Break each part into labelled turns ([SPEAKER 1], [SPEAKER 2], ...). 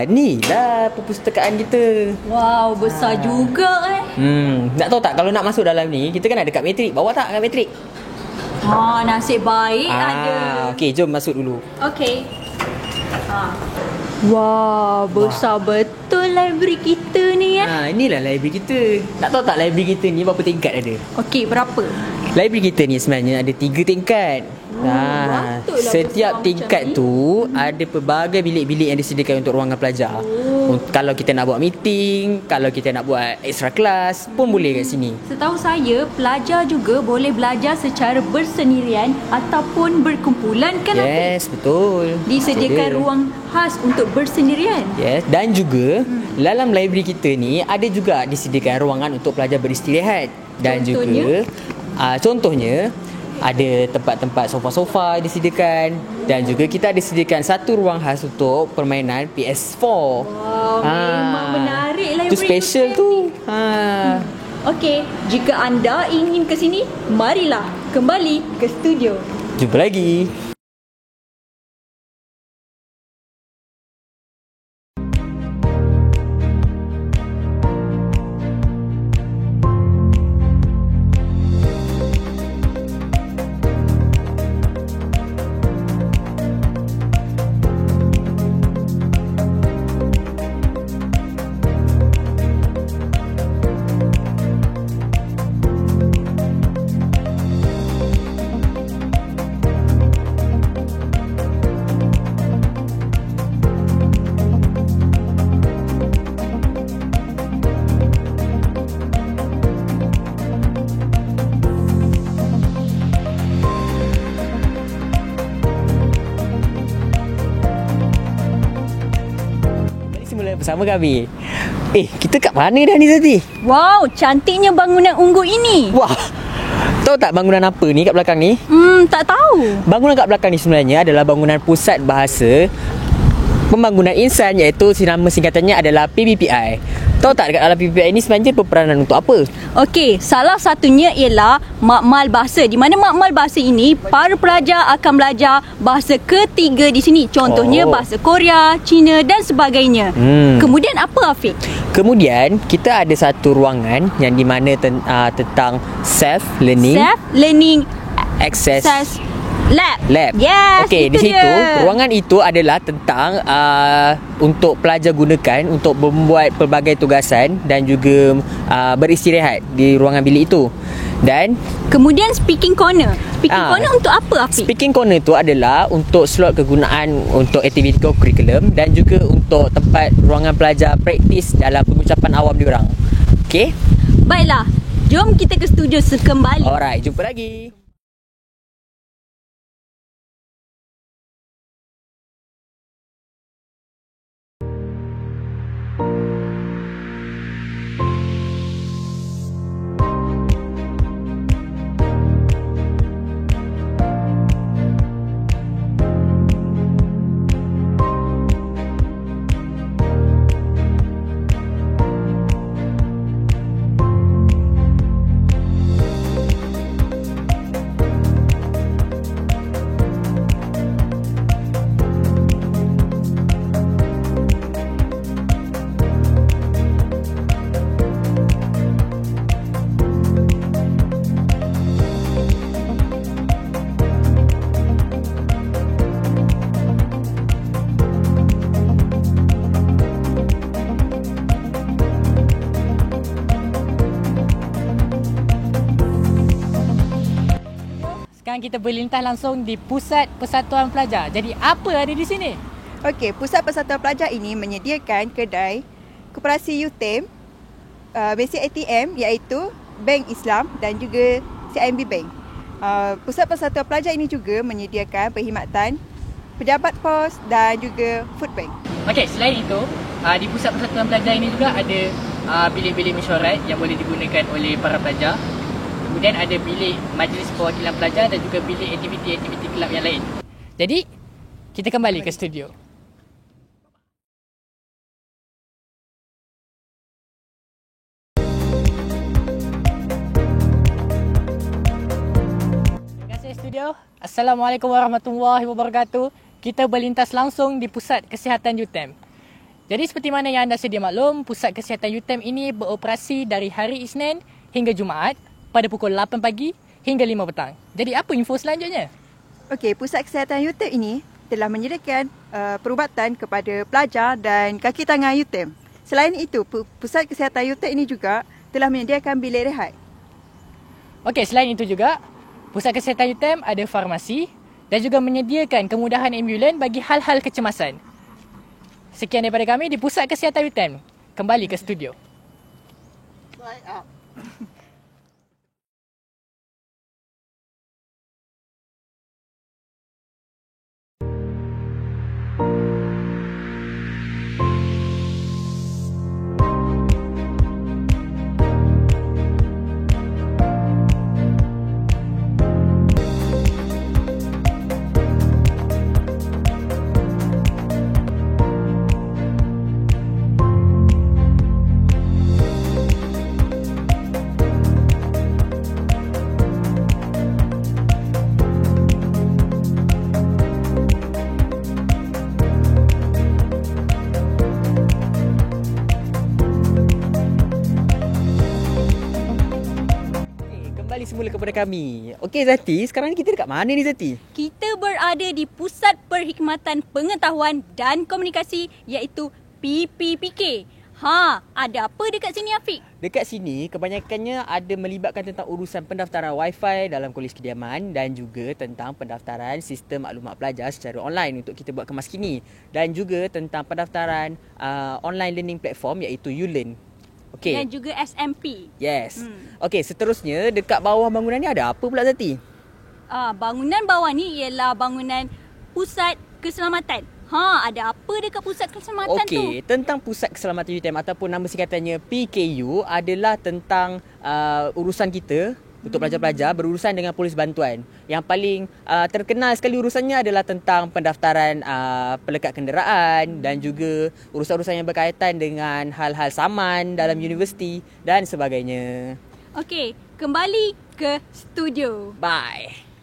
[SPEAKER 1] Ni dah perpustakaan kita.
[SPEAKER 2] Wow, besar juga
[SPEAKER 1] Nak tahu tak, kalau nak masuk dalam ni, kita kan ada kad matrik. Bawa tak kad matrik?
[SPEAKER 2] Nasib baik ada.
[SPEAKER 1] Okey, jom masuk dulu.
[SPEAKER 2] Okey. Wah, besar betul library kita ni
[SPEAKER 1] Inilah library kita. Nak tahu tak library kita ni berapa tingkat ada?
[SPEAKER 2] Okey, berapa?
[SPEAKER 1] Library kita ni sebenarnya ada 3 tingkat.
[SPEAKER 2] patutlah
[SPEAKER 1] Setiap
[SPEAKER 2] besar
[SPEAKER 1] tingkat
[SPEAKER 2] macam ni.
[SPEAKER 1] tu ada pelbagai bilik-bilik yang disediakan untuk ruangan pelajar. Kalau kita nak buat meeting, kalau kita nak buat extra kelas pun boleh kat sini.
[SPEAKER 2] Setahu saya, pelajar juga boleh belajar secara bersendirian ataupun berkumpulan kan?
[SPEAKER 1] Yes, betul.
[SPEAKER 2] Disediakan
[SPEAKER 1] Ada.
[SPEAKER 2] ruang khas untuk bersendirian.
[SPEAKER 1] Yes, dan juga dalam library kita ni ada juga disediakan ruangan untuk pelajar beristirahat. Dan
[SPEAKER 2] Contohnya?
[SPEAKER 1] juga contohnya ada tempat-tempat sofa-sofa disediakan, dan juga kita ada sediakan satu ruang khas untuk permainan PS4.
[SPEAKER 2] Wow, memang menarik library
[SPEAKER 1] Itu special tu.
[SPEAKER 2] Okey, jika anda ingin ke sini, marilah kembali ke studio.
[SPEAKER 1] Jumpa lagi. Semula bersama kami. Kita kat mana dah ni tadi?
[SPEAKER 2] Wow, cantiknya bangunan unggul ini.
[SPEAKER 1] Wah, tahu tak bangunan apa ni kat belakang ni?
[SPEAKER 2] Tak tahu.
[SPEAKER 1] Bangunan kat belakang ni sebenarnya adalah bangunan Pusat Bahasa Pembangunan Insan, iaitu nama singkatannya adalah PBPI. Tahu tak dekat dalam PBPI ni sebenarnya berperanan untuk apa?
[SPEAKER 2] Okey, salah satunya ialah makmal bahasa. Di mana makmal bahasa ini, para pelajar akan belajar bahasa ketiga di sini. Contohnya bahasa Korea, Cina dan sebagainya. Kemudian apa, Afiq?
[SPEAKER 1] Kemudian kita ada satu ruangan yang di mana tentang self-learning,
[SPEAKER 2] Self-learning
[SPEAKER 1] access
[SPEAKER 2] lab. Yes,
[SPEAKER 1] Okey, di
[SPEAKER 2] itu
[SPEAKER 1] situ
[SPEAKER 2] dia.
[SPEAKER 1] ruangan itu adalah tentang untuk pelajar gunakan untuk membuat pelbagai tugasan dan juga beristirahat di ruangan bilik itu. Dan
[SPEAKER 2] Kemudian speaking corner. Speaking corner untuk apa, Afiq?
[SPEAKER 1] speaking corner itu adalah untuk slot kegunaan untuk aktiviti kurikulum dan juga untuk tempat ruangan pelajar praktis dalam pengucapan awam diorang. Okey?
[SPEAKER 2] Baiklah, jom kita ke studio sekembali.
[SPEAKER 1] Alright, jumpa lagi.
[SPEAKER 3] Sekarang kita berlintas langsung di Pusat Persatuan Pelajar. Jadi apa ada di sini?
[SPEAKER 4] Okey, Pusat Persatuan Pelajar ini menyediakan kedai koperasi UTM, basic ATM iaitu Bank Islam dan juga CIMB Bank. Pusat Persatuan Pelajar ini juga menyediakan perkhidmatan pejabat pos dan juga food bank.
[SPEAKER 3] Okey, selain itu, di Pusat Persatuan Pelajar ini juga ada bilik-bilik mesyuarat yang boleh digunakan oleh para pelajar. Kemudian ada bilik majlis perwakilan pelajar dan juga bilik aktiviti-aktiviti kelab yang lain. Jadi, kita kembali ke studio. Terima kasih studio. Assalamualaikum warahmatullahi wabarakatuh. Kita berlintas langsung di Pusat Kesihatan UTM. Jadi seperti mana yang anda sedia maklum, Pusat Kesihatan UTM ini beroperasi dari hari Isnin hingga Jumaat pada pukul 8 pagi hingga 5 petang. Jadi apa info selanjutnya?
[SPEAKER 4] Okey, Pusat Kesihatan UTM ini telah menyediakan perubatan kepada pelajar dan kaki tangan UTM. Selain itu, Pusat Kesihatan UTM ini juga telah menyediakan bilik rehat.
[SPEAKER 3] Okey, selain itu juga, Pusat Kesihatan UTM ada farmasi dan juga menyediakan kemudahan ambulan bagi hal-hal kecemasan. Sekian daripada kami di Pusat Kesihatan UTM. Kembali ke studio.
[SPEAKER 1] Kembali semula kepada kami. Okey Zati, sekarang ni kita dekat mana ni Zati?
[SPEAKER 2] Kita berada di Pusat Perkhidmatan Pengetahuan dan Komunikasi iaitu PPPK. Ada apa dekat sini Afiq?
[SPEAKER 1] Dekat sini kebanyakannya ada melibatkan tentang urusan pendaftaran Wi-Fi dalam kolej kediaman dan juga tentang pendaftaran sistem maklumat pelajar secara online untuk kita buat kemas kini, dan juga tentang pendaftaran online learning platform iaitu ULearn. Okey.
[SPEAKER 2] Dan juga SMP.
[SPEAKER 1] Yes. Okey, seterusnya dekat bawah bangunan ni ada apa pula Zati?
[SPEAKER 2] Bangunan bawah ni ialah bangunan Pusat Keselamatan. Ada apa dekat Pusat Keselamatan tu?
[SPEAKER 1] Okey, tentang Pusat Keselamatan UTM ataupun nama singkatannya PKU adalah tentang urusan kita untuk pelajar-pelajar berurusan dengan polis bantuan. Yang paling terkenal sekali urusannya adalah tentang pendaftaran pelekat kenderaan dan juga urusan-urusan yang berkaitan dengan hal-hal saman dalam universiti dan sebagainya.
[SPEAKER 2] Okey, kembali ke studio.
[SPEAKER 1] Bye.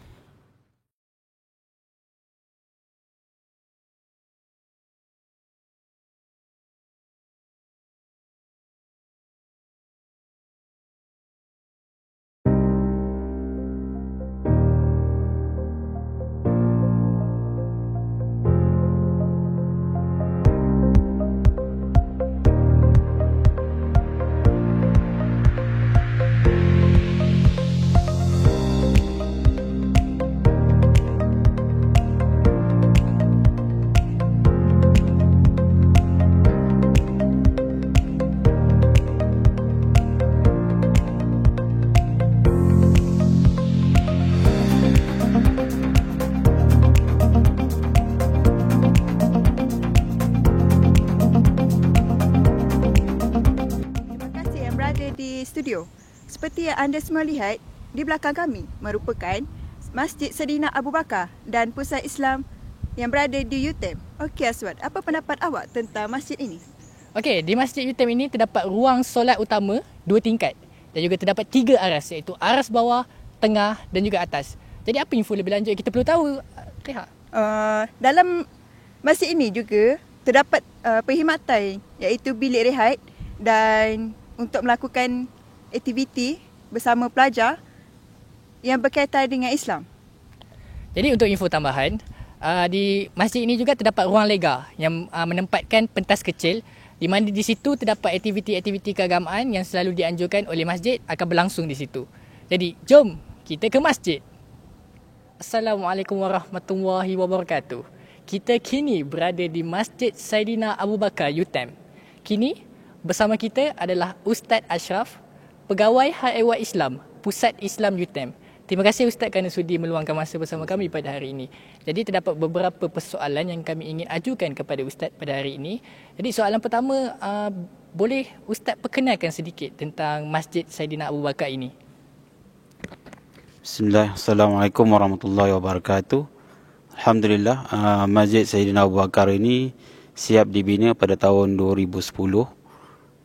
[SPEAKER 4] Studio. Seperti yang anda semua lihat, di belakang kami merupakan Masjid Saidina Abu Bakar dan Pusat Islam yang berada di UTM. Okey Aswad, apa pendapat awak tentang masjid ini?
[SPEAKER 3] Okey, di Masjid UTM ini terdapat ruang solat utama 2 tingkat dan juga terdapat 3 aras, iaitu aras bawah, tengah dan juga atas. Jadi apa info lebih lanjut kita perlu tahu, Reha?
[SPEAKER 4] Dalam masjid ini juga terdapat perkhidmatan iaitu bilik rehat dan untuk melakukan aktiviti bersama pelajar yang berkaitan dengan Islam.
[SPEAKER 3] Jadi untuk info tambahan, di masjid ini juga terdapat ruang lega yang menempatkan pentas kecil di mana di situ terdapat aktiviti-aktiviti keagamaan yang selalu dianjurkan oleh masjid akan berlangsung di situ. Jadi jom kita ke masjid. Assalamualaikum warahmatullahi wabarakatuh. Kita kini berada di Masjid Saidina Abu Bakar UTM. Kini bersama kita adalah Ustaz Ashraf, Pegawai Hal Ehwal Islam, Pusat Islam UTM. Terima kasih Ustaz kerana sudi meluangkan masa bersama kami pada hari ini. Jadi terdapat beberapa persoalan yang kami ingin ajukan kepada Ustaz pada hari ini. Jadi soalan pertama, boleh Ustaz perkenalkan sedikit tentang Masjid Saidina Abu Bakar ini?
[SPEAKER 5] Bismillah, Assalamualaikum warahmatullahi wabarakatuh. Alhamdulillah, Masjid Saidina Abu Bakar ini siap dibina pada tahun 2010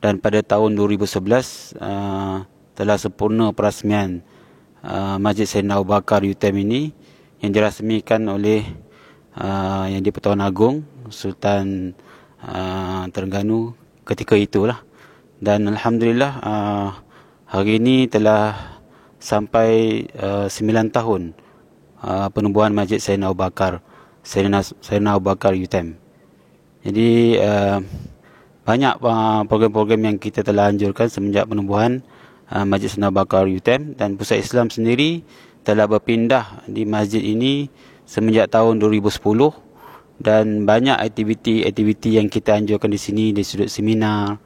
[SPEAKER 5] dan pada tahun 2011 telah sempurna perasmian Masjid Saidina Abu Bakar UTM ini yang dirasmikan oleh Yang di-Pertuan Agong Sultan Terengganu ketika itulah. Dan alhamdulillah hari ini telah sampai 9 tahun penubuhan Masjid Sayyidina Abu Bakar, Sayyidina Abu Bakar UTM. Jadi banyak program-program yang kita telah anjurkan semenjak penubuhan Masjid Sayyidina Abu Bakar UTM, dan Pusat Islam sendiri telah berpindah di masjid ini semenjak tahun 2010, dan banyak aktiviti-aktiviti yang kita anjurkan di sini, di sudut seminar,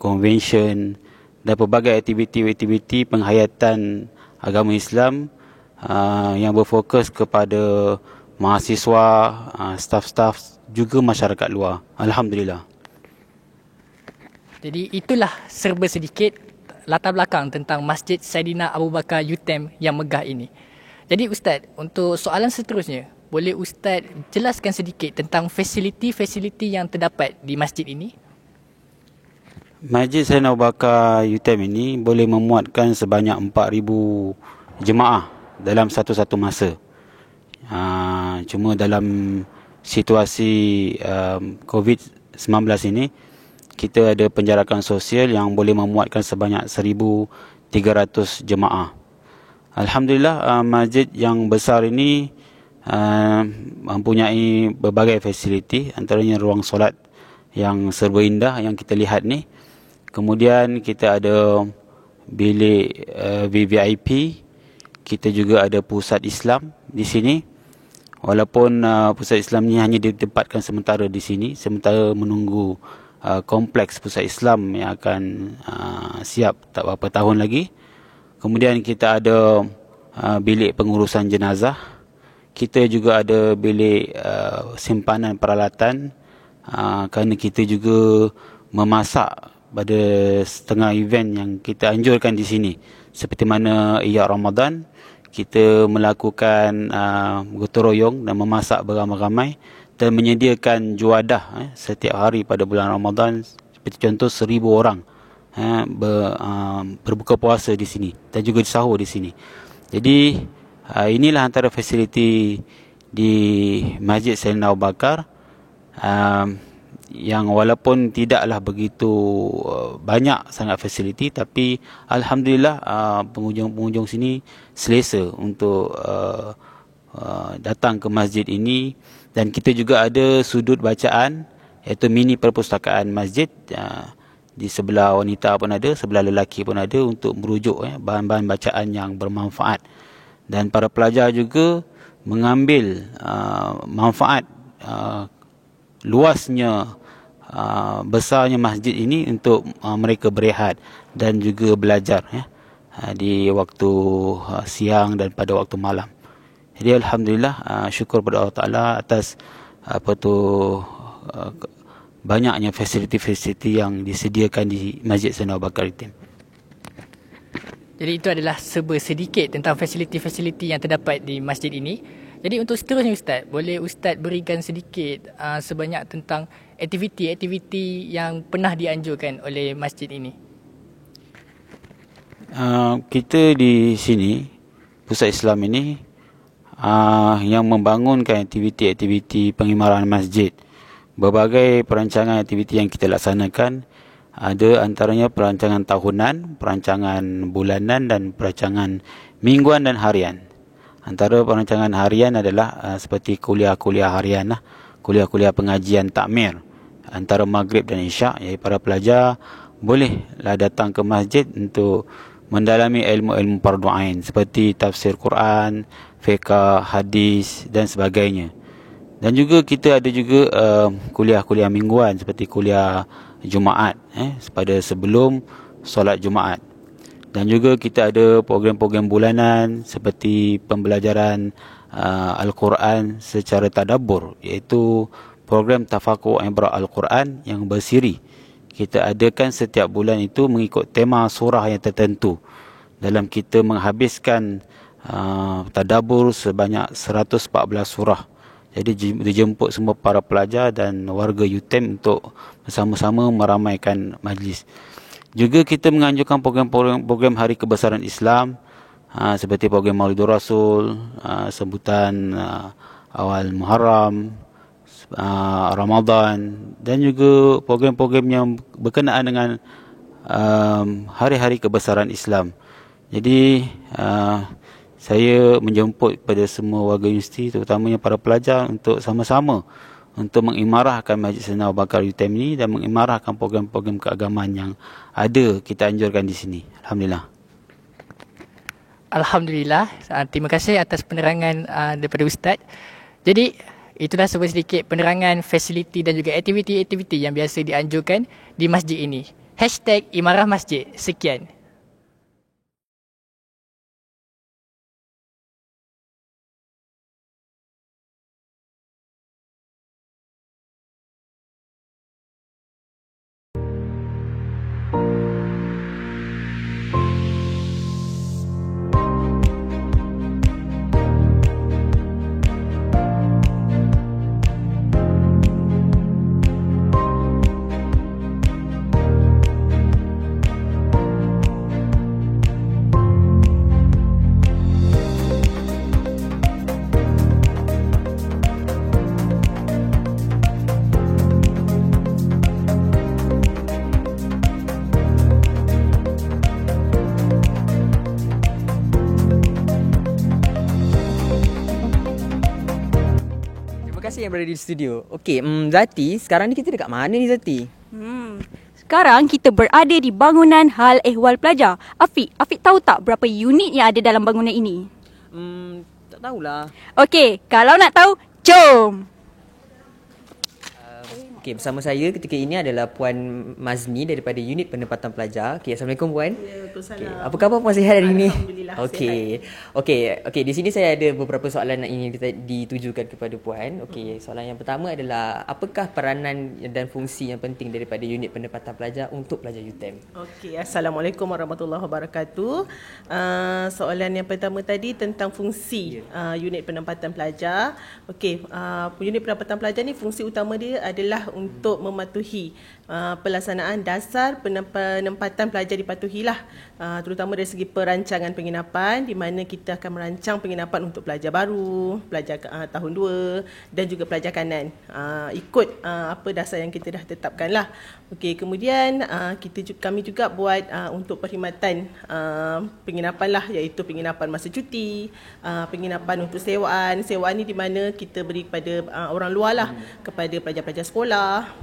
[SPEAKER 5] convention dan pelbagai aktiviti-aktiviti penghayatan agama Islam yang berfokus kepada mahasiswa, staf-staf, juga masyarakat luar. Alhamdulillah.
[SPEAKER 3] Jadi itulah serba sedikit latar belakang tentang Masjid Saidina Abu Bakar UTM yang megah ini. Jadi Ustaz, untuk soalan seterusnya, boleh Ustaz jelaskan sedikit tentang fasiliti-fasiliti yang terdapat di masjid ini?
[SPEAKER 5] Masjid Saidina Abu Bakar UTM ini boleh memuatkan sebanyak 4,000 jemaah dalam satu-satu masa. Cuma dalam situasi COVID-19 ini, kita ada penjarakan sosial yang boleh memuatkan sebanyak 1,300 jemaah. Alhamdulillah, masjid yang besar ini mempunyai berbagai fasiliti, antaranya ruang solat yang serba indah yang kita lihat ni. Kemudian kita ada bilik VVIP, kita juga ada pusat Islam di sini. Walaupun pusat Islam ni hanya ditempatkan sementara di sini, sementara menunggu kompleks pusat Islam yang akan siap tak berapa tahun lagi. Kemudian kita ada bilik pengurusan jenazah. Kita juga ada bilik simpanan peralatan, kerana kita juga memasak pada setengah event yang kita anjurkan di sini. Seperti mana Iya Ramadan, kita melakukan gotong royong dan memasak beramai-ramai dan menyediakan juadah setiap hari pada bulan Ramadan. Seperti contoh 1,000 orang berbuka puasa di sini dan juga sahur di sini. Jadi inilah antara fasiliti di Masjid Sayyidina Abu Bakar yang walaupun tidaklah begitu banyak sangat fasiliti, tapi alhamdulillah pengunjung-pengunjung sini selesa untuk datang ke masjid ini. Dan kita juga ada sudut bacaan, iaitu mini perpustakaan masjid. Di sebelah wanita pun ada, sebelah lelaki pun ada, untuk merujuk bahan-bahan bacaan yang bermanfaat. Dan para pelajar juga mengambil manfaat luasnya, besarnya masjid ini untuk mereka berehat dan juga belajar di waktu siang dan pada waktu malam. Jadi alhamdulillah, syukur pada Allah Taala atas banyaknya fasiliti-fasiliti yang disediakan di Masjid Sayyidina Abu Bakar UTM.
[SPEAKER 3] Jadi itu adalah serba sedikit tentang fasiliti-fasiliti yang terdapat di masjid ini. Jadi untuk seterusnya Ustaz, boleh Ustaz berikan sedikit sebanyak tentang aktiviti-aktiviti yang pernah dianjurkan oleh masjid ini?
[SPEAKER 5] Kita di sini, Pusat Islam ini, yang membangunkan aktiviti-aktiviti pengimaran masjid. Berbagai perancangan aktiviti yang kita laksanakan, ada antaranya perancangan tahunan, perancangan bulanan dan perancangan mingguan dan harian. Antara perancangan harian adalah seperti kuliah-kuliah harian, kuliah-kuliah pengajian takmir antara maghrib dan isyak. Jadi para pelajar bolehlah datang ke masjid untuk mendalami ilmu-ilmu fardu ain seperti tafsir Quran, fiqh, hadis dan sebagainya. Dan juga kita ada juga kuliah-kuliah mingguan seperti kuliah Jumaat pada sebelum solat Jumaat. Dan juga kita ada program-program bulanan seperti pembelajaran Al-Quran secara tadabbur, iaitu program tafakur ibrah Al-Quran yang bersiri. Kita adakan setiap bulan itu mengikut tema surah yang tertentu. Dalam kita menghabiskan tadabbur sebanyak 114 surah. Jadi dijemput semua para pelajar dan warga UTM untuk bersama-sama meramaikan majlis. Juga kita menganjurkan program Hari Kebesaran Islam, seperti program Maulidur Rasul, sambutan awal Muharram, Ramadan dan juga program-program yang berkenaan dengan hari-hari kebesaran Islam. Jadi saya menjemput kepada semua warga universiti, terutamanya para pelajar, untuk sama-sama untuk mengimarahkan Masjid Saidina Abu Bakar UTM ini dan mengimarahkan program-program keagamaan yang ada kita anjurkan di sini. Alhamdulillah.
[SPEAKER 3] Alhamdulillah. Terima kasih atas penerangan daripada Ustaz. Jadi itulah sedikit penerangan fasiliti dan juga aktiviti-aktiviti yang biasa dianjurkan di masjid ini. #Imarah Masjid. Sekian.
[SPEAKER 1] Yang berada di studio. Okey, Zati, sekarang ni kita dekat mana ni Zati?
[SPEAKER 2] Sekarang kita berada di bangunan Hal Ehwal Pelajar. Afiq tahu tak berapa unit yang ada dalam bangunan ini?
[SPEAKER 1] Tak tahulah.
[SPEAKER 2] Okey, kalau nak tahu, jom.
[SPEAKER 1] Okey, bersama saya ketika ini adalah Puan Mazni daripada Unit Penempatan Pelajar. Okey, Assalamualaikum Puan.
[SPEAKER 6] Ya, Waalaikumsalam.
[SPEAKER 1] Okay. Apa khabar Puan, sihat hari ini?
[SPEAKER 6] Alhamdulillah,
[SPEAKER 1] Okey, di sini saya ada beberapa soalan yang ingin ditujukan kepada Puan. Okey, soalan yang pertama adalah apakah peranan dan fungsi yang penting daripada Unit Penempatan Pelajar untuk pelajar UTM?
[SPEAKER 6] Okey, Assalamualaikum warahmatullahi wabarakatuh. Soalan yang pertama tadi tentang fungsi unit penempatan pelajar. Okey, unit penempatan pelajar ni fungsi utama dia adalah untuk mematuhi pelaksanaan dasar penempatan pelajar dipatuhilah, terutama dari segi perancangan penginapan, di mana kita akan merancang penginapan untuk pelajar baru, pelajar tahun 2 dan juga pelajar kanan, ikut apa dasar yang kita dah tetapkan lah. Okey, kemudian kami juga buat untuk perkhidmatan penginapan lah, iaitu penginapan masa cuti, penginapan untuk sewaan ni di mana kita beri kepada orang luar lah, kepada pelajar-pelajar sekolah,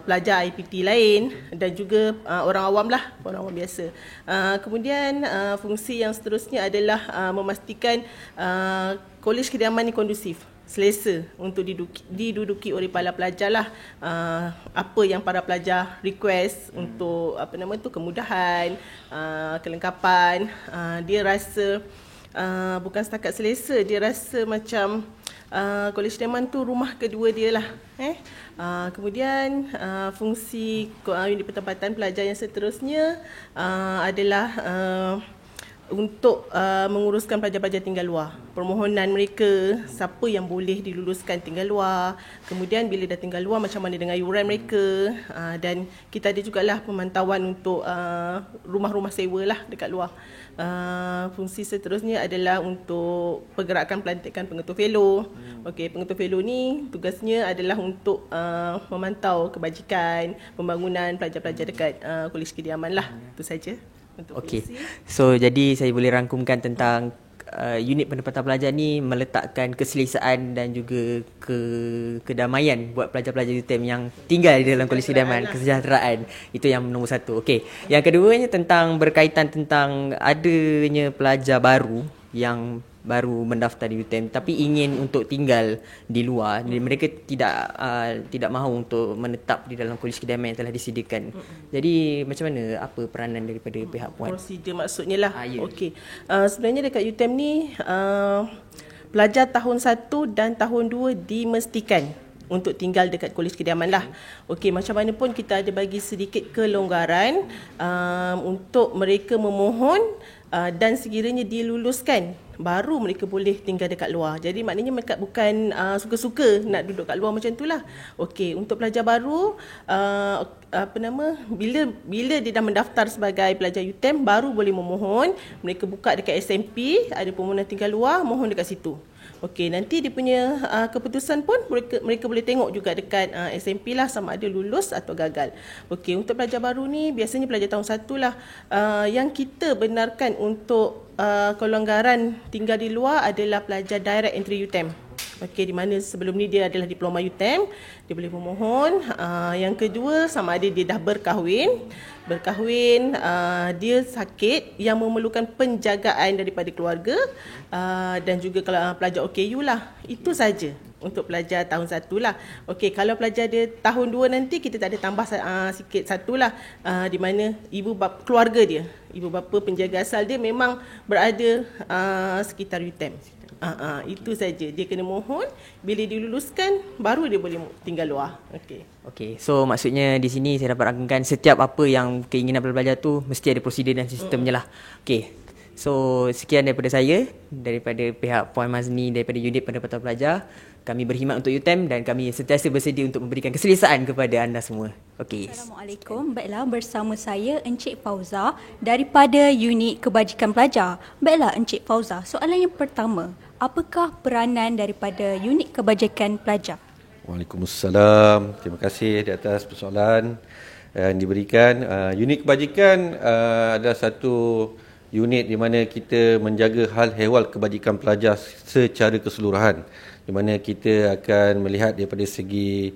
[SPEAKER 6] pelajar IPT lain dan juga orang awam lah, orang awam biasa. Kemudian fungsi yang seterusnya adalah memastikan kolej kediaman ni kondusif, selesa untuk diduduki oleh para pelajar lah. Apa yang para pelajar request untuk kemudahan, kelengkapan, dia rasa bukan setakat selesa, dia rasa macam kolej kediaman tu rumah kedua dia lah. Kemudian fungsi unit penempatan pelajar yang seterusnya adalah untuk menguruskan pelajar-pelajar tinggal luar. Permohonan mereka, siapa yang boleh diluluskan tinggal luar, kemudian bila dah tinggal luar macam mana dengan yuran mereka, dan kita ada jugalah pemantauan untuk rumah-rumah sewa lah dekat luar. Fungsi seterusnya adalah untuk pergerakan pelantikan pengetua fellow. Okey, pengetua fellow ni tugasnya adalah untuk memantau kebajikan pembangunan pelajar-pelajar dekat kolej kediaman lah. Itu saja.
[SPEAKER 1] Okey. So jadi saya boleh rangkumkan tentang unit penempatan pelajar ni meletakkan keselesaan dan juga kedamaian buat pelajar-pelajar UTM yang tinggal di dalam kolej kediaman, kesejahteraan. Itu yang nombor satu. Okey. Yang keduanya tentang berkaitan tentang adanya pelajar baru yang baru mendaftar di UTM tapi ingin untuk tinggal di luar. Jadi mereka tidak mahu untuk menetap di dalam kolej kediaman yang telah disediakan. Jadi macam mana, apa peranan daripada pihak Puan?
[SPEAKER 6] Prosedur maksudnya lah.
[SPEAKER 1] Ya.
[SPEAKER 6] Okey. Sebenarnya dekat UTM ni pelajar tahun 1 dan tahun 2 dimestikan untuk tinggal dekat kolej kediaman lah. Okey, macam mana pun kita ada bagi sedikit kelonggaran untuk mereka memohon dan sekiranya diluluskan, baru mereka boleh tinggal dekat luar. Jadi maknanya mereka bukan suka-suka nak duduk kat luar macam itulah. Okey, untuk pelajar baru bila dia dah mendaftar sebagai pelajar UTM baru boleh memohon. Mereka buka dekat SMP, ada permohonan tinggal luar, mohon dekat situ. Okey, nanti dia punya keputusan pun mereka boleh tengok juga dekat SMP lah sama ada lulus atau gagal. Okey, untuk pelajar baru ni biasanya pelajar tahun 1 lah yang kita benarkan untuk kelonggaran tinggal di luar adalah pelajar direct entry UTM. Okey, di mana sebelum ni dia adalah diploma UTM, dia boleh memohon. Yang kedua, sama ada dia dah berkahwin, dia sakit yang memerlukan penjagaan daripada keluarga, dan juga kalau pelajar OKU lah. Itu saja untuk pelajar tahun 1 lah. Okey, kalau pelajar dia tahun 2 nanti kita tak ada tambah sikit 1 lah, di mana keluarga dia, ibu bapa penjaga asal dia memang berada sekitar UTM. Itu saja. Dia kena mohon, bila diluluskan baru dia boleh tinggal luar.
[SPEAKER 1] Okey, so maksudnya di sini saya dapat rangkumkan setiap apa yang keinginan pelajar tu mesti ada prosedur dan sistemnya lah. Okey. So sekian daripada saya, daripada pihak Puan Mazni, daripada unit pendapatan pelajar. Kami berkhidmat untuk UTM dan kami sentiasa bersedia untuk memberikan keselesaan kepada anda semua. Okey.
[SPEAKER 2] Assalamualaikum. Baiklah, bersama saya Encik Fauza daripada unit kebajikan pelajar. Baiklah Encik Fauza, soalan yang pertama, apakah peranan daripada unit kebajikan pelajar?
[SPEAKER 7] Waalaikumsalam. Terima kasih di atas persoalan yang diberikan. Unit kebajikan adalah satu unit di mana kita menjaga hal ehwal kebajikan pelajar secara keseluruhan, di mana kita akan melihat daripada segi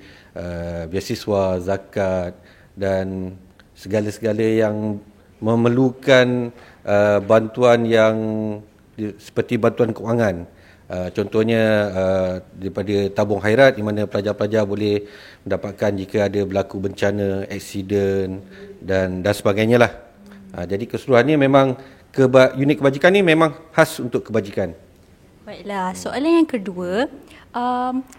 [SPEAKER 7] beasiswa, zakat dan segala-segala yang memerlukan bantuan yang seperti bantuan kewangan. Contohnya daripada tabung khairat, di mana pelajar-pelajar boleh mendapatkan jika ada berlaku bencana, aksiden dan sebagainya lah. Jadi keseluruhannya memang unit kebajikan ni memang khas untuk kebajikan.
[SPEAKER 2] Baiklah, soalan yang kedua,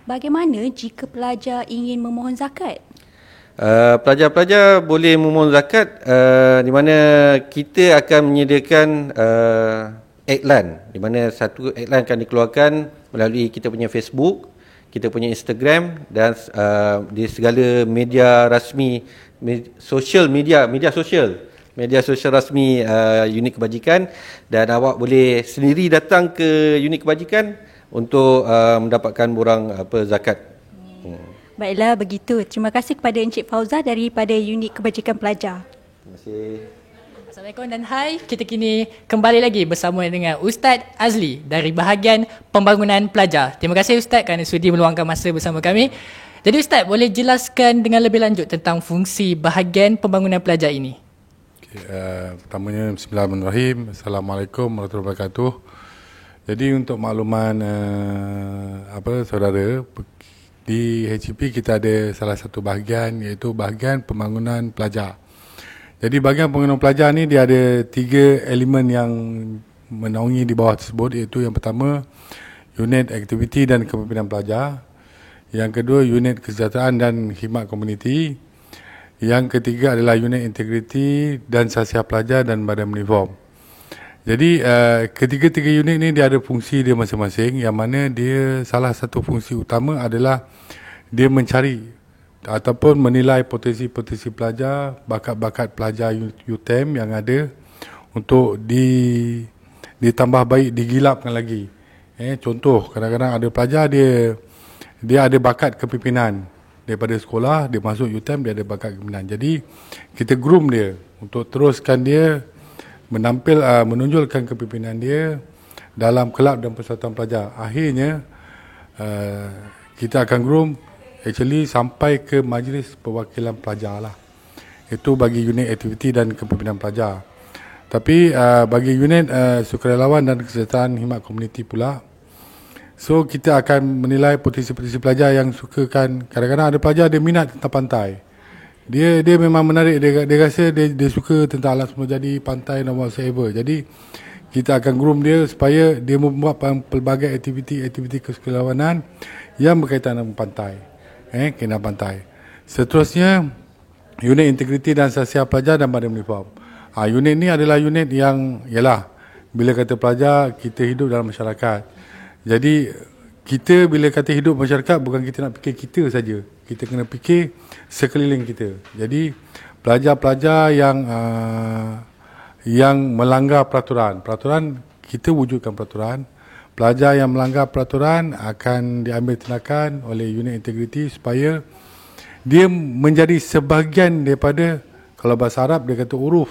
[SPEAKER 2] bagaimana jika pelajar ingin memohon zakat?
[SPEAKER 7] Pelajar-pelajar boleh memohon zakat, di mana kita akan menyediakan iklan, di mana satu iklan akan dikeluarkan melalui kita punya Facebook, kita punya Instagram dan di segala media rasmi, media sosial rasmi unit kebajikan, dan awak boleh sendiri datang ke unit kebajikan untuk mendapatkan borang zakat.
[SPEAKER 2] Baiklah, begitu. Terima kasih kepada Encik Fauza daripada unit kebajikan pelajar.
[SPEAKER 7] Terima kasih.
[SPEAKER 3] Assalamualaikum dan hai. Kita kini kembali lagi bersama dengan Ustaz Azli dari bahagian pembangunan pelajar. Terima kasih Ustaz kerana sudi meluangkan masa bersama kami. Jadi Ustaz, boleh jelaskan dengan lebih lanjut tentang fungsi bahagian pembangunan pelajar ini?
[SPEAKER 8] Pertamanya, bismillahirrahmanirrahim. Assalamualaikum warahmatullahi wabarakatuh. Jadi untuk makluman saudara, di HEP kita ada salah satu bahagian, iaitu bahagian pembangunan pelajar. Jadi bahagian pembangunan pelajar ni dia ada 3 elemen yang menaungi di bawah tersebut, iaitu yang pertama unit aktiviti dan kepimpinan pelajar, yang kedua unit kesejahteraan dan khidmat komuniti, yang ketiga adalah unit integriti dan sasiah pelajar dan badan uniform. Jadi ketiga-tiga unit ni dia ada fungsi dia masing-masing, yang mana dia salah satu fungsi utama adalah dia mencari ataupun menilai potensi-potensi pelajar, bakat-bakat pelajar UTM yang ada untuk ditambah baik, digilapkan lagi. Contoh, kadang-kadang ada pelajar dia ada bakat kepimpinan daripada sekolah, dia masuk UTM, dia ada bakat kepimpinan. Jadi kita groom dia untuk teruskan dia menonjolkan kepimpinan dia dalam kelab dan persatuan pelajar. Akhirnya kita akan groom sampai ke majlis perwakilan pelajar lah. Itu bagi unit aktiviti dan kepimpinan pelajar. Tapi bagi unit sukarelawan dan kesejahteraan khidmat komuniti pula, so kita akan menilai potensi-potensi pelajar yang sukakan. Kadang-kadang ada pelajar dia minat tentang pantai. Dia memang menarik, dia rasa dia suka tentang alam semula jadi, pantai dan whatsoever. Jadi kita akan groom dia supaya dia membuat pelbagai aktiviti kesukarelawanan yang berkaitan dengan pantai. Kena pantai. Seterusnya, unit integriti dan sasiah pelajar dan badan uniform. Unit ni adalah unit yang, bila kata pelajar, kita hidup dalam masyarakat. Jadi, kita bila kata hidup masyarakat, bukan kita nak fikir kita saja. Kita kena fikir sekeliling kita. Jadi, pelajar-pelajar yang melanggar peraturan. Peraturan, kita wujudkan peraturan. pelajar yang melanggar peraturan akan diambil tindakan oleh unit integriti supaya dia menjadi sebahagian daripada, kalau bahasa Arab dia kata uruf,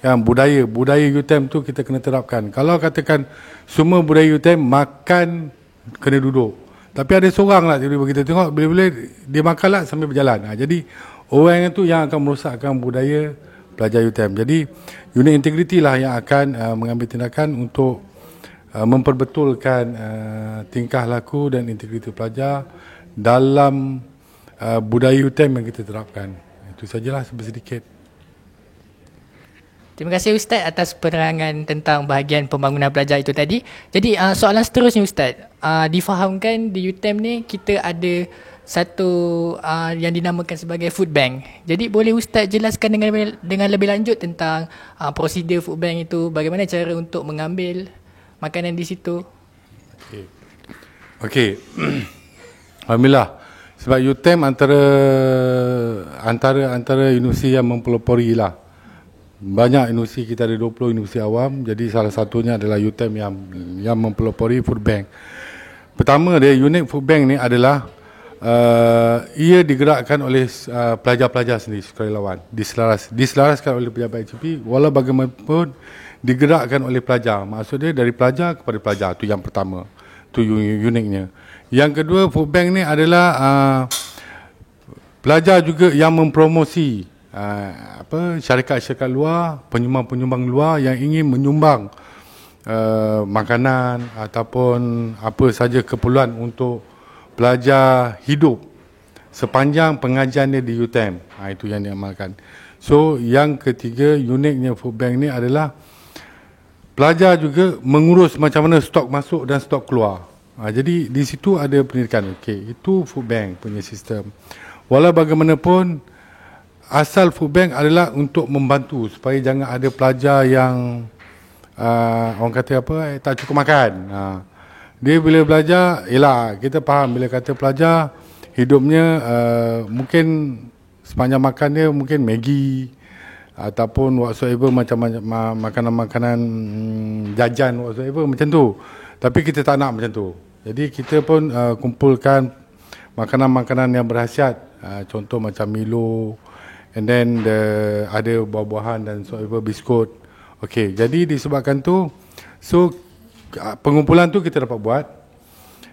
[SPEAKER 8] yang budaya UTM tu kita kena terapkan. Kalau katakan semua budaya UTM makan kena duduk, tapi ada seorang lah tiba-tiba kita tengok bila-bila dia makan lah sambil berjalan. Jadi orang itu yang akan merosakkan budaya pelajar UTM. Jadi unit integriti lah yang akan mengambil tindakan untuk memperbetulkan tingkah laku dan integriti pelajar dalam budaya UTM yang kita terapkan. Itu sajalah sedikit.
[SPEAKER 3] Terima kasih Ustaz atas penerangan tentang bahagian pembangunan pelajar itu tadi. Jadi soalan seterusnya Ustaz, difahamkan di UTM ni kita ada satu yang dinamakan sebagai food bank. Jadi boleh Ustaz jelaskan dengan lebih lanjut tentang prosedur food bank itu, bagaimana cara untuk mengambil makanan di situ? Okey.
[SPEAKER 8] Alhamdulillah. Sebab UTM antara universiti yang mempelopori lah. Banyak universiti, kita ada 20 universiti awam. Jadi salah satunya adalah UTM yang mempelopori food bank. Pertama dia, unit food bank ni adalah ia digerakkan oleh pelajar-pelajar sendiri, sukarelawan, diselaraskan oleh pejabat HCP, walau bagaimanapun digerakkan oleh pelajar. Maksud dia dari pelajar kepada pelajar. Tu yang pertama, tu uniknya. Yang kedua, food bank ni adalah pelajar juga yang mempromosi syarikat-syarikat luar, penyumbang-penyumbang luar yang ingin menyumbang makanan ataupun apa saja keperluan untuk pelajar hidup sepanjang pengajian dia di UTM. Itu yang diamalkan. So yang ketiga, uniknya food bank ni adalah pelajar juga mengurus macam mana stok masuk dan stok keluar. Jadi di situ ada pendidikan. Okey, itu food bank punya sistem. Walau bagaimanapun, asal food bank adalah untuk membantu supaya jangan ada pelajar yang orang kata apa, tak cukup makan. Dia bila belajar, yelah kita faham bila kata pelajar hidupnya mungkin sepanjang makan dia mungkin Maggi ataupun whatsoever, macam makanan-makanan jajan whatsoever macam tu. Tapi kita tak nak macam tu. Jadi kita pun kumpulkan makanan-makanan yang berkhasiat, contoh macam Milo, and then ada buah-buahan dan whatsoever, biskut. Okey, jadi disebabkan tu, so pengumpulan tu kita dapat buat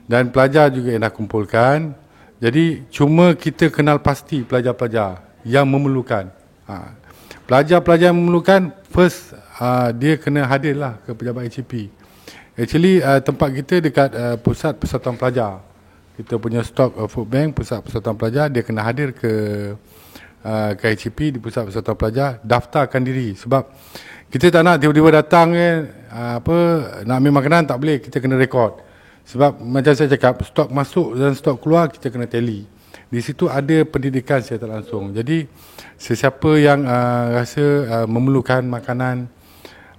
[SPEAKER 8] dan pelajar juga yang dah kumpulkan. Jadi cuma kita kenal pasti pelajar-pelajar yang memerlukan. Pelajar-pelajar yang memerlukan, first dia kena hadirlah ke pejabat HCP. Actually tempat kita dekat pusat persatuan pelajar. Kita punya stok food bank, pusat persatuan pelajar, dia kena hadir ke HCP di pusat persatuan pelajar, daftarkan diri. Sebab kita tak nak tiba-tiba datang nak ambil makanan, tak boleh, kita kena rekod. Sebab macam saya cakap, stok masuk dan stok keluar kita kena tally. Di situ ada pendidikan secara tak langsung. Jadi sesiapa yang rasa memerlukan makanan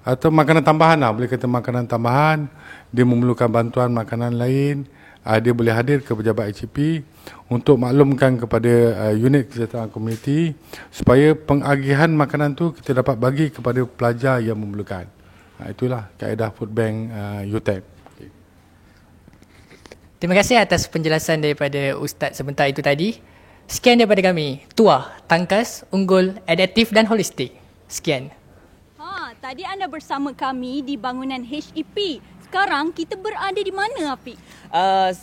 [SPEAKER 8] atau makanan tambahan lah, boleh kata makanan tambahan, dia memerlukan bantuan makanan lain, dia boleh hadir ke pejabat HCP untuk maklumkan kepada unit kesejahteraan komuniti supaya pengagihan makanan tu kita dapat bagi kepada pelajar yang memerlukan. Itulah kaedah food bank UTM.
[SPEAKER 3] Terima kasih atas penjelasan daripada Ustaz sebentar itu tadi. Sekian daripada kami. Tuah, tangkas, unggul, adaptif dan holistik. Sekian.
[SPEAKER 2] Tadi anda bersama kami di bangunan HEP. Sekarang kita berada di mana, Afiq?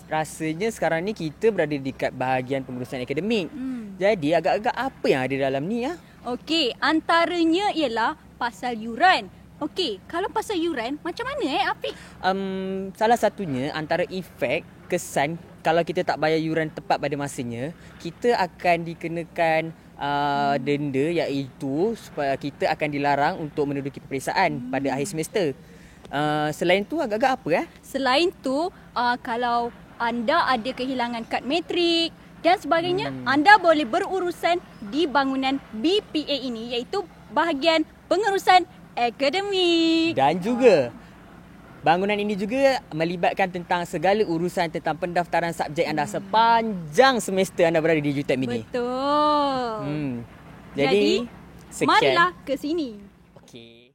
[SPEAKER 1] Rasanya sekarang ni kita berada dekat bahagian pengurusan akademik. Jadi agak-agak apa yang ada dalam ni ya?
[SPEAKER 2] Okey, antaranya ialah pasal yuran. Okey, kalau pasal yuran macam mana Afiq?
[SPEAKER 1] Salah satunya antara efek kesan kalau kita tak bayar yuran tepat pada masanya, kita akan dikenakan denda, iaitu supaya kita akan dilarang untuk menduduki peperiksaan pada akhir semester. Selain tu agak-agak apa
[SPEAKER 2] Selain tu kalau anda ada kehilangan kad matrik dan sebagainya, anda boleh berurusan di bangunan BPA ini, iaitu bahagian pengurusan akademik.
[SPEAKER 1] Dan juga bangunan ini juga melibatkan tentang segala urusan tentang pendaftaran subjek anda sepanjang semester anda berada di UTM ini.
[SPEAKER 2] Betul.
[SPEAKER 1] Jadi sekian.
[SPEAKER 2] Marilah ke sini.
[SPEAKER 1] Okey.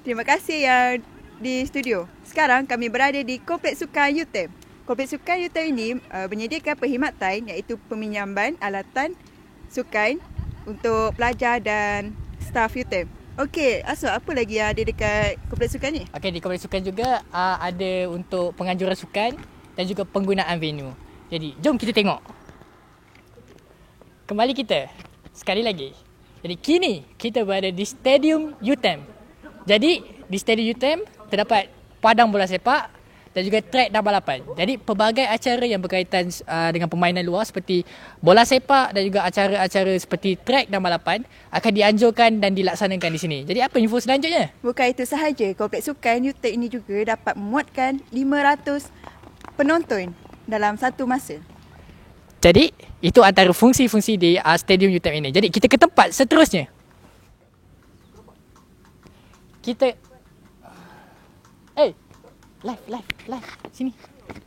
[SPEAKER 4] Terima kasih yang di studio. Sekarang kami berada di Kompleks Sukan UTM. Kompleks Sukan UTM ini menyediakan perkhidmatan iaitu peminjaman alatan sukan untuk pelajar dan staf UTM. Okey, Aswad, apa lagi yang ada dekat Kompleks Sukan ni?
[SPEAKER 3] Okey, di Kompleks Sukan juga ada untuk penganjuran sukan dan juga penggunaan venue. Jadi, jom kita tengok. Kembali kita, sekali lagi. Jadi, kini kita berada di Stadium UTM. Jadi, di Stadium UTM terdapat padang bola sepak dan juga trek dan balapan. Jadi, pelbagai acara yang berkaitan dengan permainan luar seperti bola sepak dan juga acara-acara seperti trek dan balapan akan dianjurkan dan dilaksanakan di sini. Jadi, apa info selanjutnya?
[SPEAKER 4] Bukan itu sahaja, Kompleks Sukan UTM ini juga dapat memuatkan 500 penonton dalam satu masa.
[SPEAKER 3] Jadi, itu antara fungsi-fungsi di Stadium UTM ini. Jadi, kita ke tempat seterusnya. Kita... Live. Sini.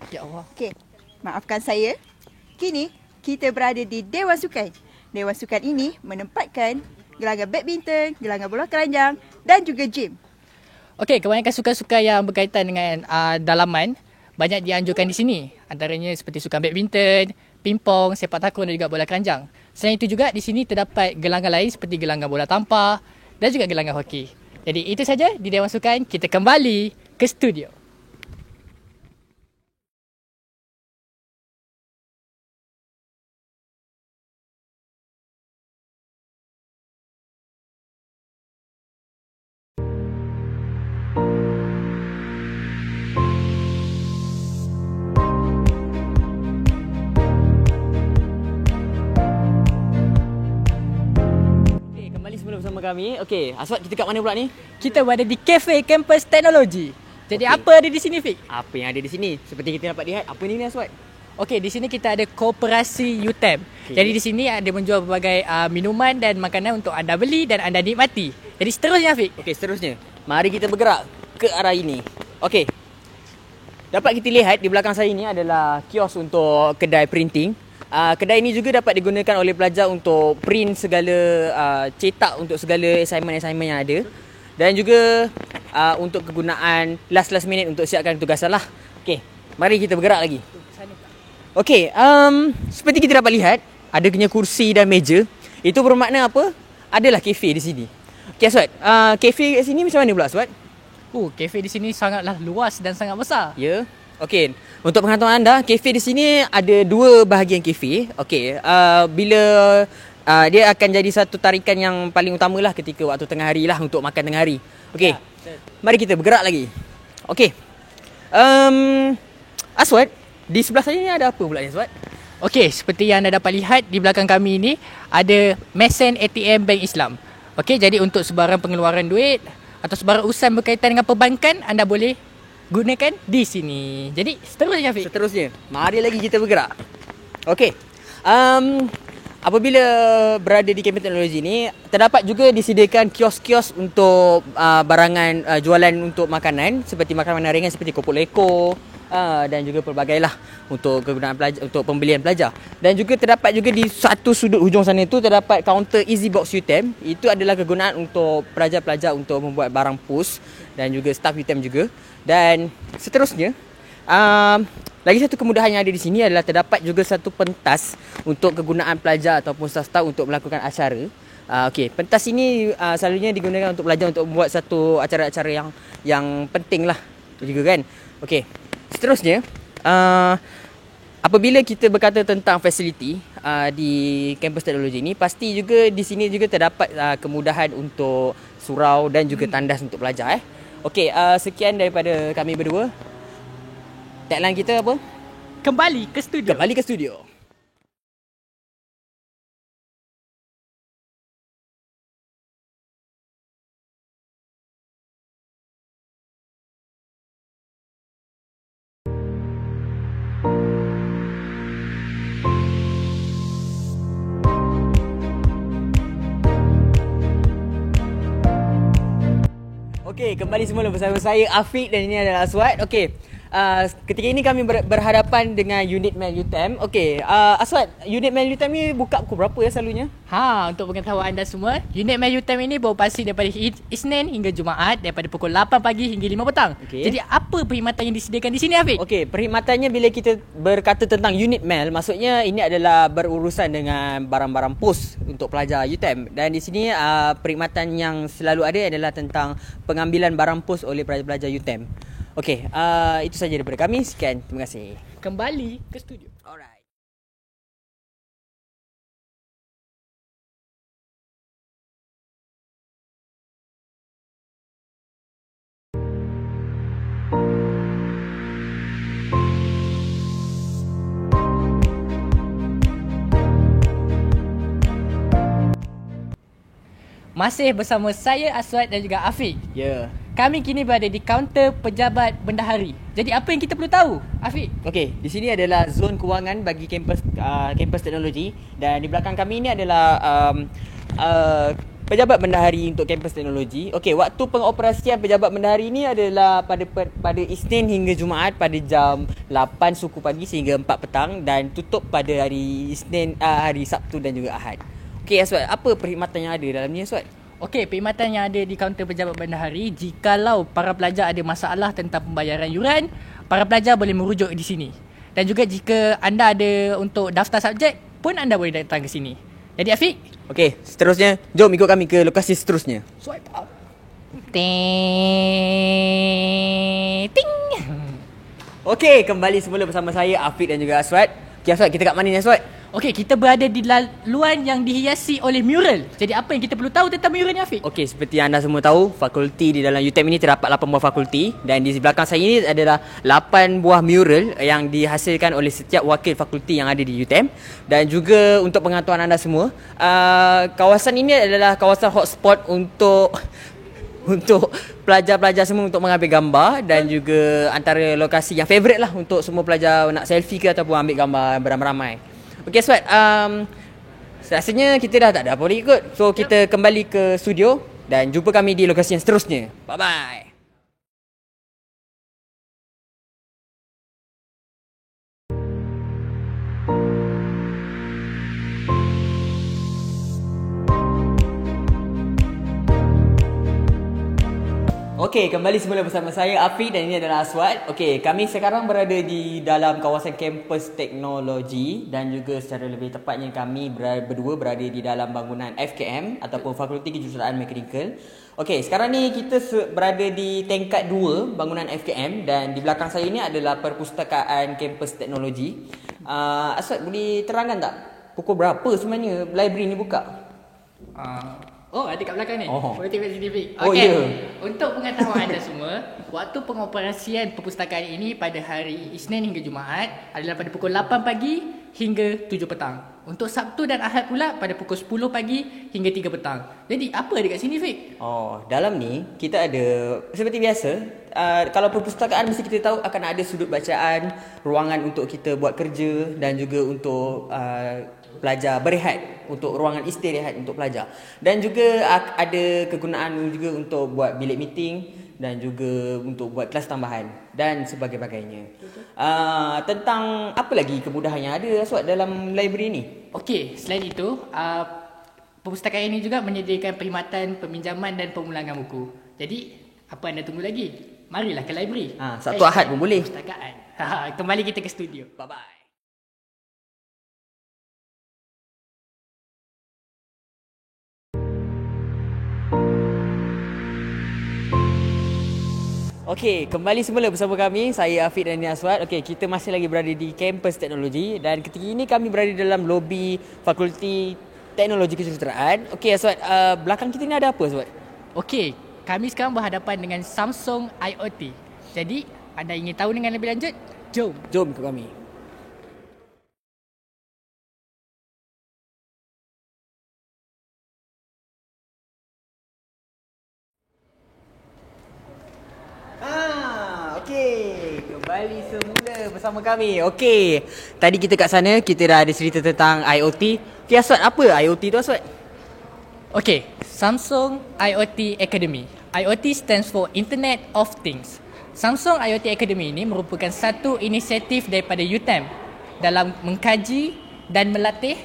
[SPEAKER 3] Ya Allah.
[SPEAKER 4] Okey, maafkan saya. Kini, kita berada di Dewan Sukan. Dewan Sukan ini menempatkan gelanggang badminton, gelanggang bola keranjang dan juga gym.
[SPEAKER 3] Okey, kebanyakan sukan-sukan yang berkaitan dengan dalaman banyak dianjurkan di sini. Antaranya seperti sukan badminton, pingpong, sepak takraw dan juga bola keranjang. Selain itu juga di sini terdapat gelanggang lain seperti gelanggang bola tampar dan juga gelanggang hoki. Jadi itu saja di Dewan Sukan. Kita kembali ke studio.
[SPEAKER 1] Bersama kami. Okey, Aswad, kita kat mana pula ni?
[SPEAKER 3] Kita berada di Cafe Campus Teknologi. Jadi apa ada di sini, Fik?
[SPEAKER 1] Apa yang ada di sini? Seperti kita dapat lihat, apa ni Aswad?
[SPEAKER 3] Okey, di sini kita ada Koperasi UTM. Okay. Jadi di sini ada menjual berbagai minuman dan makanan untuk anda beli dan anda nikmati. Jadi seterusnya, Fik.
[SPEAKER 1] Okey, seterusnya. Mari kita bergerak ke arah ini. Okey. Dapat kita lihat di belakang saya ini adalah kios untuk kedai printing. Kedai ini juga dapat digunakan oleh pelajar untuk print segala cetak untuk segala assignment yang ada, dan juga untuk kegunaan last minute untuk siapkan tugasan lah. Okey, mari kita bergerak lagi. Okey, seperti kita dapat lihat ada punya kursi dan meja. Itu bermakna apa? Adalah kafe di sini. Okey Aswad, kafe kat sini macam mana pula Aswad?
[SPEAKER 3] Kafe di sini sangatlah luas dan sangat besar.
[SPEAKER 1] Ya. Okey, untuk pengetahuan anda, kafe di sini ada dua bahagian kafe. Okey, bila dia akan jadi satu tarikan yang paling utama lah ketika waktu tengah hari lah untuk makan tengah hari. Okey, mari kita bergerak lagi. Okey, Aswad, di sebelah saya ni ada apa pula Aswad?
[SPEAKER 3] Okey, seperti yang anda dapat lihat di belakang kami ini ada mesin ATM Bank Islam. Okey, jadi untuk sebarang pengeluaran duit atau sebarang urusan berkaitan dengan perbankan, anda boleh gunakan di sini. Jadi seterusnya, Fik.
[SPEAKER 1] Seterusnya, mari lagi kita bergerak. Okey. Apabila berada di kampus teknologi ini, terdapat juga disediakan kios-kios untuk barangan jualan untuk makanan seperti makanan ringan seperti kopok leko dan juga pelbagai lah untuk kegunaan pelajar, untuk pembelian pelajar. Dan juga terdapat juga di satu sudut hujung sana itu terdapat kaunter Easy Box UTM. Itu adalah kegunaan untuk pelajar-pelajar untuk membuat barang pos dan juga staf UTM juga. Dan seterusnya, lagi satu kemudahan yang ada di sini adalah terdapat juga satu pentas untuk kegunaan pelajar ataupun staf untuk melakukan acara. Okey, pentas ini selalunya digunakan untuk pelajar untuk membuat satu acara-acara yang penting lah juga kan. Okey, seterusnya, apabila kita berkata tentang fasiliti di kampus teknologi ini, pasti juga di sini juga terdapat kemudahan untuk surau dan juga tandas untuk pelajar. Okey, sekian daripada kami berdua. Tagline kita apa?
[SPEAKER 3] Kembali ke studio.
[SPEAKER 1] Kembali ke studio. Okey, kembali semula bersama saya Afiq dan ini adalah Aswad. Okey, ketika ini kami berhadapan dengan unit Mel UTM. Okey, Aswad, unit Mel UTM ni buka pukul berapa ya selalunya?
[SPEAKER 3] Untuk pengetahuan anda semua, unit Mel UTM ini beroperasi daripada Isnin hingga Jumaat daripada pukul 8 pagi hingga 5 petang.
[SPEAKER 1] Okey.
[SPEAKER 3] Jadi apa perkhidmatan yang disediakan di sini, Afiq?
[SPEAKER 1] Okey, perkhidmatannya bila kita berkata tentang unit Mel, maksudnya ini adalah berurusan dengan barang-barang pos untuk pelajar UTM. Dan di sini perkhidmatan yang selalu ada adalah tentang pengambilan barang pos oleh pelajar-pelajar UTM. Okey, itu saja daripada kami. Sekian, terima kasih.
[SPEAKER 3] Kembali ke studio.
[SPEAKER 1] Alright.
[SPEAKER 3] Masih bersama saya Aswad dan juga Afiq.
[SPEAKER 1] Ya.
[SPEAKER 3] Kami kini berada di kaunter pejabat bendahari. Jadi apa yang kita perlu tahu, Afiq?
[SPEAKER 1] Okey, di sini adalah zon kewangan bagi kampus teknologi dan di belakang kami ini adalah pejabat bendahari untuk kampus teknologi. Okey, waktu pengoperasian pejabat bendahari ini adalah pada Isnin hingga Jumaat pada jam 8 suku pagi sehingga 4 petang dan tutup pada hari Isnin, hari Sabtu dan juga Ahad. Okey Aswad, apa perkhidmatan yang ada dalam ni Aswad?
[SPEAKER 3] Okey, perkhidmatan yang ada di kaunter pejabat bendahari, jikalau para pelajar ada masalah tentang pembayaran yuran, para pelajar boleh merujuk di sini. Dan juga jika anda ada untuk daftar subjek pun anda boleh datang ke sini. Jadi Afiq,
[SPEAKER 1] okey, seterusnya jom ikut kami ke lokasi seterusnya.
[SPEAKER 3] swipe up. Ting.
[SPEAKER 1] Okey, kembali semula bersama saya Afiq dan juga Aswad. Okey Aswad, kita kat mana ni Aswad?
[SPEAKER 3] Okey, kita berada di laluan yang dihiasi oleh mural. Jadi apa yang kita perlu tahu tentang mural ni, Afiq?
[SPEAKER 1] Okey, seperti anda semua tahu, fakulti di dalam UTM ini terdapat 8 buah fakulti dan di belakang saya ini adalah 8 buah mural yang dihasilkan oleh setiap wakil fakulti yang ada di UTM. Dan juga untuk pengetahuan anda semua, kawasan ini adalah kawasan hotspot untuk pelajar-pelajar semua untuk mengambil gambar dan juga antara lokasi yang favourite lah untuk semua pelajar nak selfie ke ataupun ambil gambar beramai-ramai. Okey Aswad, rasanya kita dah tak ada apa lagi kot. So kita kembali ke studio dan jumpa kami di lokasi yang seterusnya. Bye-bye. Okey, kembali semula bersama saya Afiq dan ini adalah Aswad. Okey, kami sekarang berada di dalam kawasan kampus teknologi dan juga secara lebih tepatnya kami berdua berada di dalam bangunan FKM ataupun Fakulti Kejuruteraan Mekanikal. Okey, sekarang ni kita berada di tingkat 2 bangunan FKM dan di belakang saya ini adalah perpustakaan kampus teknologi. Aswad, boleh terangkan tak pukul berapa sebenarnya library ni buka?
[SPEAKER 3] Ada kat belakang ni. Politik Pacific.
[SPEAKER 1] Oh,
[SPEAKER 3] Okey.
[SPEAKER 1] ya.
[SPEAKER 3] Untuk pengetahuan anda semua, waktu pengoperasian perpustakaan ini pada hari Isnin hingga Jumaat adalah pada pukul 8 pagi hingga 7 petang. Untuk Sabtu dan Ahad pula pada pukul 10 pagi hingga 3 petang. Jadi apa ada kat sini, Fik?
[SPEAKER 1] Dalam ni kita ada seperti biasa. Kalau perpustakaan mesti kita tahu akan ada sudut bacaan, ruangan untuk kita buat kerja dan juga untuk pelajar berehat, untuk ruangan istirahat untuk pelajar. Dan juga ada kegunaan juga untuk buat bilik meeting dan juga untuk buat kelas tambahan dan sebagainya. Tentang apa lagi kemudahan yang ada Aswad dalam library ni?
[SPEAKER 3] Okey, selain itu, perpustakaan ini juga menyediakan perkhidmatan peminjaman dan pemulangan buku. Jadi, apa anda tunggu lagi? Marilah ke library.
[SPEAKER 1] Sabtu Ahad pun boleh.
[SPEAKER 3] Perpustakaan. Kembali kita ke studio.
[SPEAKER 1] Bye-bye. Okey, kembali semula bersama kami, saya Afiq dan Aswad. Okey, kita masih lagi berada di kampus teknologi dan ketika ini kami berada dalam lobi Fakulti Teknologi Kejuruteraan. Okey Aswad, belakang kita ni ada apa Aswad?
[SPEAKER 3] Okey, kami sekarang berhadapan dengan Samsung IoT. Jadi, anda ingin tahu dengan lebih lanjut? Jom
[SPEAKER 1] ikut kami. Okey, kembali semula bersama kami. Okey, tadi kita kat sana, kita dah ada cerita tentang IoT. Okey Aswad, apa IoT tu Aswad?
[SPEAKER 3] Okey, Samsung IoT Academy. IoT stands for Internet of Things. Samsung IoT Academy ini merupakan satu inisiatif daripada UTM dalam mengkaji dan melatih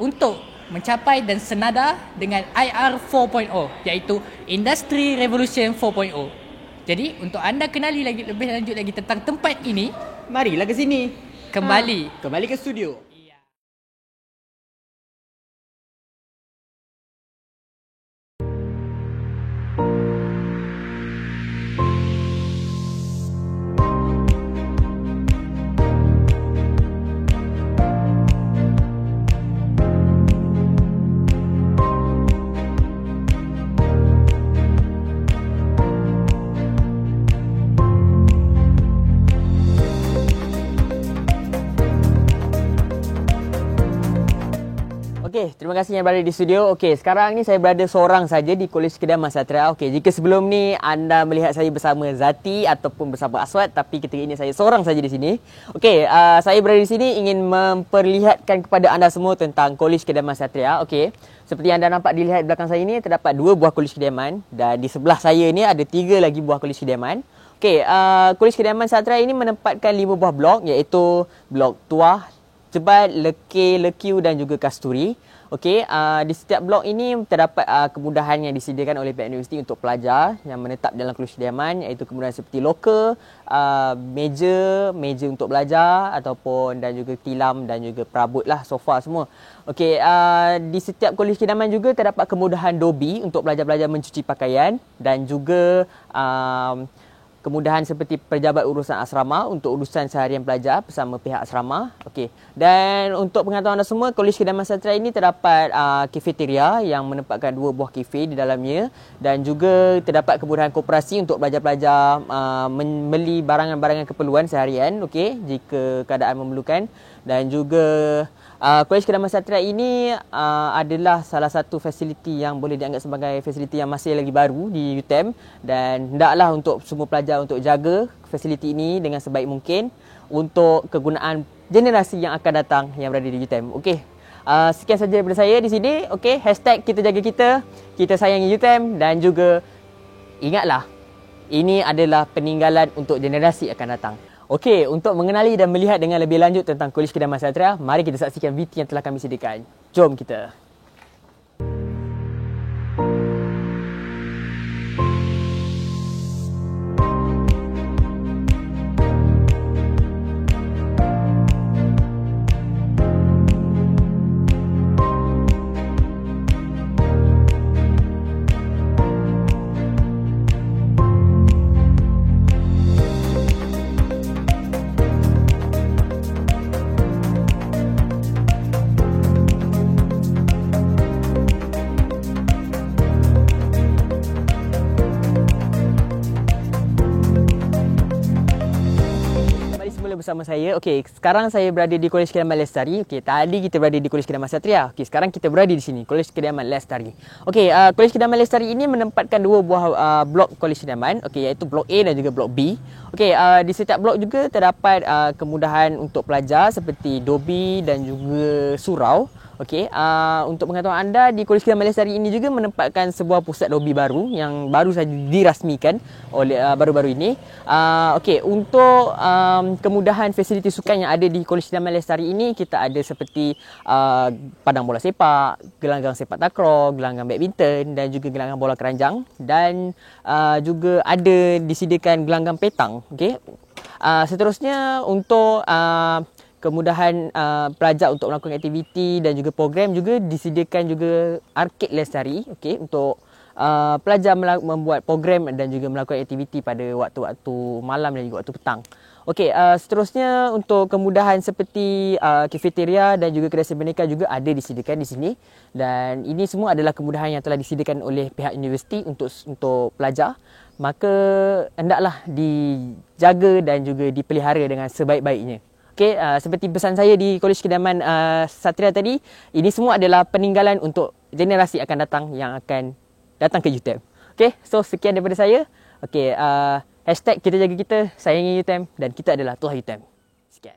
[SPEAKER 3] untuk mencapai dan senada dengan IR 4.0 iaitu Industry Revolution 4.0. Jadi untuk anda kenali lagi lebih lanjut lagi tentang tempat ini,
[SPEAKER 1] Marilah ke sini.
[SPEAKER 3] kembali
[SPEAKER 1] ke studio. Okey, terima kasih yang berada di studio. Okey, sekarang ni saya berada seorang saja di Kolej Kedaman Satria. Okey, jika sebelum ni anda melihat saya bersama Zati ataupun bersama Aswad, tapi ketika ini saya seorang saja di sini. Okey, saya berada di sini ingin memperlihatkan kepada anda semua tentang Kolej Kedaman Satria. Okey, seperti yang anda nampak dilihat belakang saya ini, terdapat 2 buah Kolej Kedaman dan di sebelah saya ni ada 3 lagi buah Kolej Kedaman. Okey, Kolej Kedaman Satria ini menempatkan 5 buah blok iaitu blok Tuah, Jebat, Lekir, Lekiu dan juga Kasturi. Okey, di setiap blok ini terdapat kemudahan yang disediakan oleh pihak universiti untuk pelajar yang menetap dalam Kolej Kediaman, iaitu kemudahan seperti loker, meja untuk belajar ataupun dan juga tilam dan juga perabot lah, sofa semua. Okey, di setiap Kolej Kediaman juga terdapat kemudahan dobi untuk pelajar-pelajar mencuci pakaian dan juga kemudahan seperti pejabat urusan asrama untuk urusan seharian pelajar bersama pihak asrama. Okey. Dan untuk pengetahuan anda semua, Kolej Kedaman Satria ini terdapat kafeteria yang menempatkan 2 buah kafe di dalamnya dan juga terdapat kemudahan koperasi untuk pelajar-pelajar membeli barangan-barangan keperluan seharian, okey, jika keadaan memerlukan. Dan juga Kolej Kedaman Satria ini adalah salah satu fasiliti yang boleh dianggap sebagai fasiliti yang masih lagi baru di UTM dan hendaklah untuk semua pelajar untuk jaga fasiliti ini dengan sebaik mungkin untuk kegunaan generasi yang akan datang yang berada di UTM. Okey. Sekian saja daripada saya di sini. Okey, hashtag kita jaga kita sayangi UTM dan juga ingatlah ini adalah peninggalan untuk generasi akan datang. Okey, untuk mengenali dan melihat dengan lebih lanjut tentang Kolej Kedaman Satria, mari kita saksikan VT yang telah kami sediakan. Jom kita. Bersama saya. Okey, sekarang saya berada di Kolej Kediaman Lestari. Okey, tadi kita berada di Kolej Kediaman Satria. Okey, sekarang kita berada di sini, Kolej Kediaman Lestari. Okey, Kolej Kediaman Lestari ini menempatkan 2 buah blok Kolej Kediaman, okey, iaitu blok A dan juga blok B. Okey, di setiap blok juga terdapat kemudahan untuk pelajar seperti dobi dan juga surau. Okey, untuk pengetahuan anda, di Kolej Kediaman Lestari ini juga menempatkan sebuah pusat dobi baru yang baru saja dirasmikan oleh baru-baru ini. Okey, untuk kemudahan fasiliti sukan yang ada di Kolej Kediaman Lestari ini, kita ada seperti padang bola sepak, gelanggang sepak takraw, gelanggang badminton dan juga gelanggang bola keranjang dan juga ada disediakan gelanggang petang. Okey. Seterusnya untuk kemudahan pelajar untuk melakukan aktiviti dan juga program juga disediakan juga arcade Lestari, okey, untuk pelajar membuat program dan juga melakukan aktiviti pada waktu-waktu malam dan juga waktu petang. Okey, seterusnya untuk kemudahan seperti kafeteria dan juga kedai sebenarnya juga ada disediakan di sini dan ini semua adalah kemudahan yang telah disediakan oleh pihak universiti untuk pelajar. Maka hendaklah dijaga dan juga dipelihara dengan sebaik-baiknya. Okey, seperti pesan saya di Kolej Kediaman Satria tadi, ini semua adalah peninggalan untuk generasi akan datang yang akan datang ke UTM. Okey, so sekian daripada saya. Okey, hashtag kita jaga kita, sayangi UTM dan kita adalah Tuah UTM. Sekian.